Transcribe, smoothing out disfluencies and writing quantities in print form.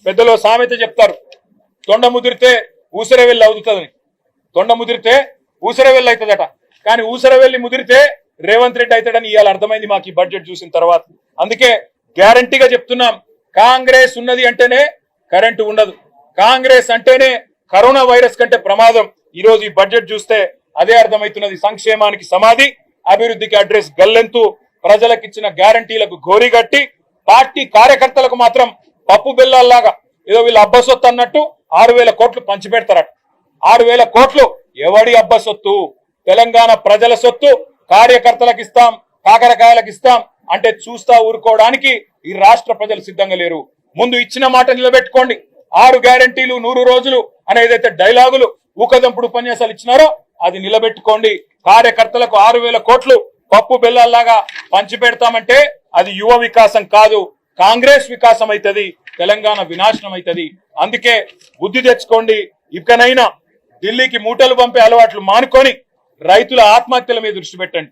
పెద్దలో సామెత చెప్తారు, తొండ ముదిరితే ఊసరవెల్లి అవుతుందని. తొండ ముదిరితే ఊసరవెల్లి అవుతుందట, కానీ ఊసరవెల్లి ముదిరితే రేవంత్ రెడ్డి అవుతాడని ఇవాళ అర్థమైంది మాకు ఈ బడ్జెట్ చూసిన తర్వాత. అందుకే గ్యారంటీగా చెప్తున్నాం, కాంగ్రెస్ ఉన్నది అంటేనే కరెంటు ఉండదు, కాంగ్రెస్ అంటేనే కరోనా వైరస్ కంటే ప్రమాదం. ఈ రోజు ఈ బడ్జెట్ చూస్తే అదే అర్థమవుతున్నది. సంక్షేమానికి సమాధి, అభివృద్ధికి అడ్రస్ గల్లెంతు, ప్రజలకు ఇచ్చిన గ్యారంటీలకు గోరిగట్టి పార్టీ కార్యకర్తలకు మాత్రం పప్పు బెల్లాల్లాగా ఏదో వీళ్ళు అబ్బసొత్తు అన్నట్టు 6,000 కోట్లు పంచిపెడతారట. 6,000 కోట్లు ఎవడి అబ్బసొత్తు? తెలంగాణ ప్రజల సొత్తు. కార్యకర్తలకు ఇస్తాం, కాకరకాయలకు ఇస్తాం అంటే చూస్తా ఊరుకోవడానికి ఈ రాష్ట్ర ప్రజలు సిద్ధంగా లేరు. ముందు ఇచ్చిన మాట నిలబెట్టుకోండి. 6 గ్యారంటీలు 100 రోజులు అనేదైతే డైలాగులు ఊకదంపుడు ఉపన్యాసాలు ఇచ్చినారో అది నిలబెట్టుకోండి. కార్యకర్తలకు 6,000 కోట్లు పప్పు బెల్లాల్లాగా పంచి పెడతామంటే అది యువ వికాసం కాదు, కాంగ్రెస్ వికాసం అవుతుంది, తెలంగాణ వినాశనం అవుతుంది. అందుకే బుద్ధి తెచ్చుకోండి. ఇకనైనా ఢిల్లీకి మూటలు పంపే అలవాట్లు మానుకొని రైతుల ఆత్మహత్యల మీద దృష్టి పెట్టండి.